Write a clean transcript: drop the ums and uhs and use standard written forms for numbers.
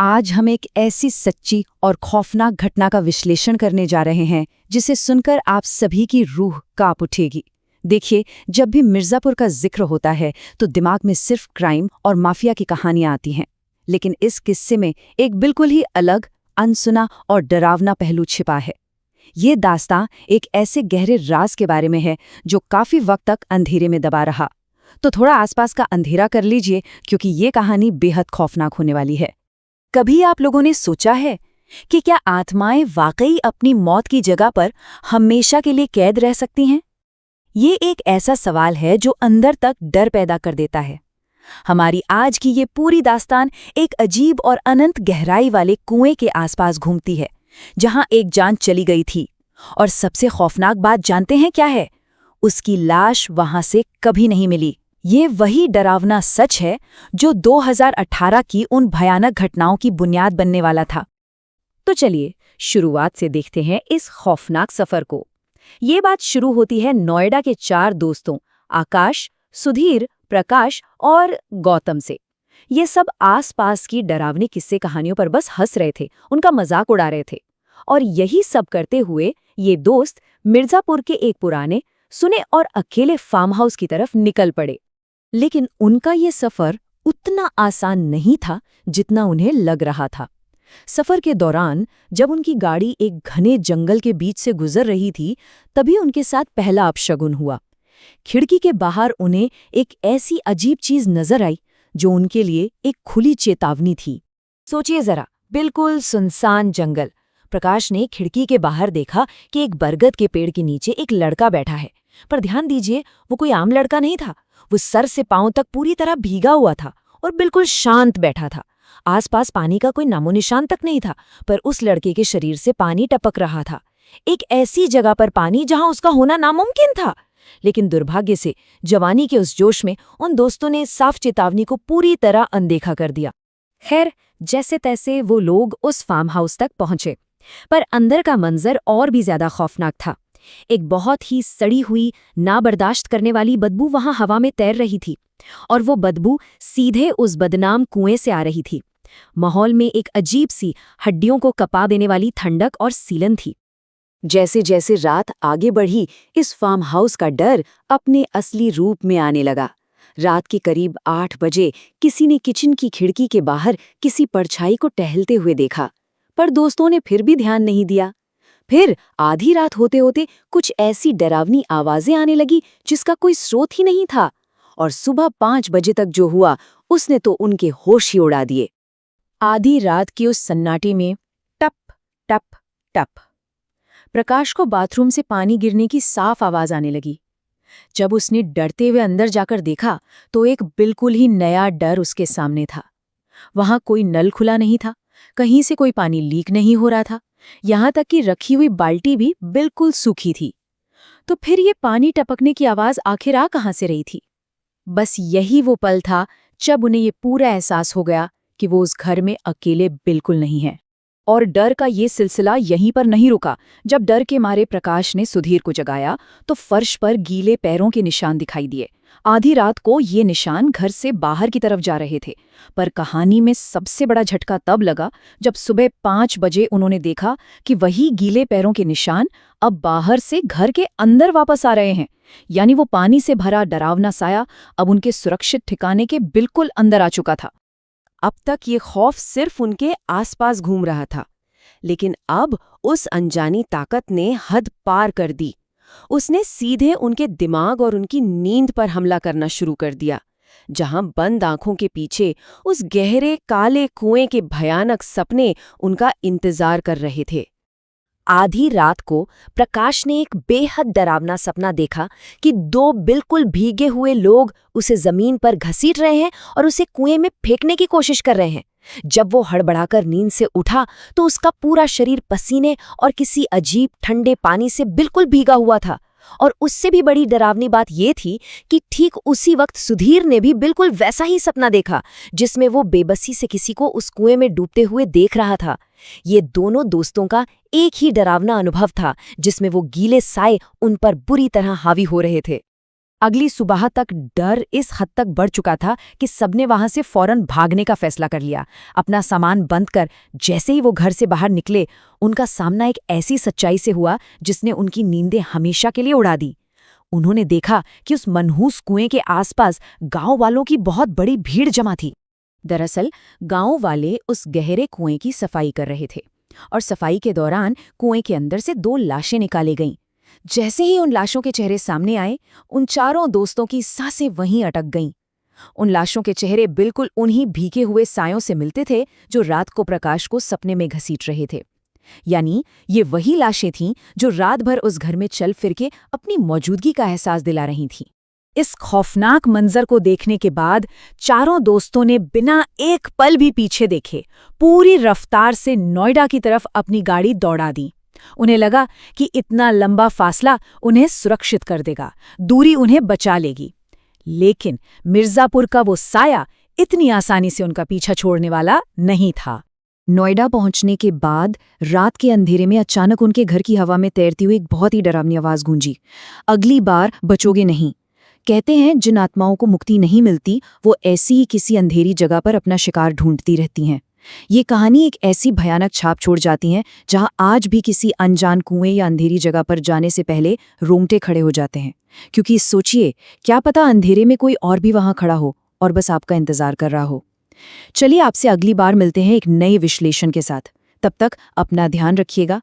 आज हम एक ऐसी सच्ची और खौफनाक घटना का विश्लेषण करने जा रहे हैं जिसे सुनकर आप सभी की रूह कांप उठेगी। देखिए, जब भी मिर्जापुर का जिक्र होता है तो दिमाग में सिर्फ क्राइम और माफिया की कहानियां आती हैं, लेकिन इस किस्से में एक बिल्कुल ही अलग, अनसुना और डरावना पहलू छिपा है। ये दास्तां एक ऐसे गहरे राज के बारे में है जो काफी वक्त तक अंधेरे में दबा रहा। तो थोड़ा आसपास का अंधेरा कर लीजिए, क्योंकि ये कहानी बेहद खौफनाक होने वाली है। कभी आप लोगों ने सोचा है कि क्या आत्माएं वाकई अपनी मौत की जगह पर हमेशा के लिए कैद रह सकती हैं? ये एक ऐसा सवाल है जो अंदर तक डर पैदा कर देता है। हमारी आज की ये पूरी दास्तान एक अजीब और अनंत गहराई वाले कुएं के आसपास घूमती है, जहां एक जान चली गई थी। और सबसे खौफनाक बात जानते हैं क्या है? उसकी लाश वहां से कभी नहीं मिली। ये वही डरावना सच है जो 2018 की उन भयानक घटनाओं की बुनियाद बनने वाला था। तो चलिए शुरुआत से देखते हैं इस खौफनाक सफर को। ये बात शुरू होती है नोएडा के 4 दोस्तों आकाश, सुधीर, प्रकाश और गौतम से। ये सब आसपास की डरावनी किस्से कहानियों पर बस हंस रहे थे, उनका मजाक उड़ा रहे थे। और यही सब करते हुए ये दोस्त मिर्जापुर के एक पुराने, सुने और अकेले फार्म हाउस की तरफ निकल पड़े। लेकिन उनका ये सफर उतना आसान नहीं था जितना उन्हें लग रहा था। सफर के दौरान जब उनकी गाड़ी एक घने जंगल के बीच से गुजर रही थी, तभी उनके साथ पहला अपशगुन हुआ। खिड़की के बाहर उन्हें एक ऐसी अजीब चीज नजर आई जो उनके लिए एक खुली चेतावनी थी। सोचिए जरा, बिल्कुल सुनसान जंगल। प्रकाश ने खिड़की के बाहर देखा कि एक बरगद के पेड़ के नीचे एक लड़का बैठा है। पर ध्यान दीजिए, वो कोई आम लड़का नहीं था। वो सर से पांव तक पूरी तरह भीगा हुआ था और बिल्कुल शांत बैठा था। आसपास पानी का कोई नामोनिशान तक नहीं था, पर उस लड़के के शरीर से पानी टपक रहा था। एक ऐसी जगह पर पानी जहां उसका होना नामुमकिन था। लेकिन दुर्भाग्य से जवानी के उस जोश में उन दोस्तों ने साफ चेतावनी को पूरी तरह अनदेखा कर दिया। खैर, जैसे तैसे वो लोग उस फार्म हाउस तक पहुंचे, पर अंदर का मंजर और भी ज्यादा खौफनाक था। एक बहुत ही सड़ी हुई, नाबर्दाश्त करने वाली बदबू वहां हवा में तैर रही थी, और वो बदबू सीधे उस बदनाम कुएं से आ रही थी। माहौल में एक अजीब सी, हड्डियों को कपा देने वाली ठंडक और सीलन थी। जैसे जैसे रात आगे बढ़ी, इस फार्म हाउस का डर अपने असली रूप में आने लगा। रात के करीब 8 बजे किसी ने किचन की खिड़की के बाहर किसी परछाई को टहलते हुए देखा, पर दोस्तों ने फिर भी ध्यान नहीं दिया। फिर आधी रात होते होते कुछ ऐसी डरावनी आवाजें आने लगी जिसका कोई स्रोत ही नहीं था, और सुबह 5 बजे तक जो हुआ उसने तो उनके होश ही उड़ा दिए। आधी रात की उस सन्नाटे में टप टप टप प्रकाश को बाथरूम से पानी गिरने की साफ आवाज आने लगी। जब उसने डरते हुए अंदर जाकर देखा तो एक बिल्कुल ही नया डर उसके सामने था। वहां कोई नल खुला नहीं था, कहीं से कोई पानी लीक नहीं हो रहा था, यहां तक कि रखी हुई बाल्टी भी बिल्कुल सूखी थी। तो फिर ये पानी टपकने की आवाज आखिर आ कहां से रही थी? बस यही वो पल था जब उन्हें ये पूरा एहसास हो गया कि वो उस घर में अकेले बिल्कुल नहीं है। और डर का ये सिलसिला यहीं पर नहीं रुका। जब डर के मारे प्रकाश ने सुधीर को जगाया तो फर्श पर गीले पैरों के निशान दिखाई दिए। आधी रात को ये निशान घर से बाहर की तरफ जा रहे थे। पर कहानी में सबसे बड़ा झटका तब लगा जब सुबह 5 बजे उन्होंने देखा कि वही गीले पैरों के निशान अब बाहर से घर के अंदर वापस आ रहे हैं। यानी वो पानी से भरा डरावना साया अब उनके सुरक्षित ठिकाने के बिल्कुल अंदर आ चुका था। अब तक ये खौफ सिर्फ उनके आसपास घूम रहा था, लेकिन अब उस अनजानी ताकत ने हद पार कर दी। उसने सीधे उनके दिमाग और उनकी नींद पर हमला करना शुरू कर दिया, जहां बंद आंखों के पीछे उस गहरे काले कुएं के भयानक सपने उनका इंतजार कर रहे थे। आधी रात को प्रकाश ने एक बेहद डरावना सपना देखा कि 2 बिल्कुल भीगे हुए लोग उसे जमीन पर घसीट रहे हैं और उसे कुएं में फेंकने की कोशिश कर रहे हैं। जब वो हड़बड़ाकर नींद से उठा तो उसका पूरा शरीर पसीने और किसी अजीब ठंडे पानी से बिल्कुल भीगा हुआ था। और उससे भी बड़ी डरावनी बात ये थी कि ठीक उसी वक्त सुधीर ने भी बिल्कुल वैसा ही सपना देखा, जिसमें वो बेबसी से किसी को उस कुएं में डूबते हुए देख रहा था। ये दोनों दोस्तों का एक ही डरावना अनुभव था, जिसमें वो गीले साए उन पर बुरी तरह हावी हो रहे थे। अगली सुबह तक डर इस हद तक बढ़ चुका था कि सबने वहां से फौरन भागने का फैसला कर लिया। अपना सामान बंद कर जैसे ही वो घर से बाहर निकले, उनका सामना एक ऐसी सच्चाई से हुआ जिसने उनकी नींदें हमेशा के लिए उड़ा दी। उन्होंने देखा कि उस मनहूस कुएं के आसपास गांव वालों की बहुत बड़ी भीड़ जमा थी। दरअसल गांव वाले उस गहरे कुएं की सफाई कर रहे थे और सफाई के दौरान कुएं के अंदर से 2 लाशें निकाली गईं। जैसे ही उन लाशों के चेहरे सामने आए, उन चारों दोस्तों की सांसें वहीं अटक गईं। उन लाशों के चेहरे बिल्कुल उन्हीं भीगे हुए सायों से मिलते थे जो रात को प्रकाश को सपने में घसीट रहे थे। यानी ये वही लाशें थीं जो रात भर उस घर में चल फिर के अपनी मौजूदगी का एहसास दिला रही थीं। इस खौफनाक मंजर को देखने के बाद चारों दोस्तों ने बिना एक पल भी पीछे देखे पूरी रफ्तार से नोएडा की तरफ अपनी गाड़ी दौड़ा दी। उन्हें लगा कि इतना लंबा फासला उन्हें सुरक्षित कर देगा, दूरी उन्हें बचा लेगी। लेकिन मिर्जापुर का वो साया इतनी आसानी से उनका पीछा छोड़ने वाला नहीं था। नोएडा पहुंचने के बाद रात के अंधेरे में अचानक उनके घर की हवा में तैरती हुई एक बहुत ही डरावनी आवाज गूंजी, अगली बार बचोगे नहीं। कहते हैं जिन आत्माओं को मुक्ति नहीं मिलती वो ऐसी ही किसी अंधेरी जगह पर अपना शिकार ढूंढती रहती हैं। ये कहानी एक ऐसी भयानक छाप छोड़ जाती है जहां आज भी किसी अनजान कुएं या अंधेरी जगह पर जाने से पहले रोंगटे खड़े हो जाते हैं, क्योंकि सोचिए क्या पता अंधेरे में कोई और भी वहां खड़ा हो और बस आपका इंतजार कर रहा हो। चलिए आपसे अगली बार मिलते हैं एक नए विश्लेषण के साथ। तब तक अपना ध्यान रखिएगा।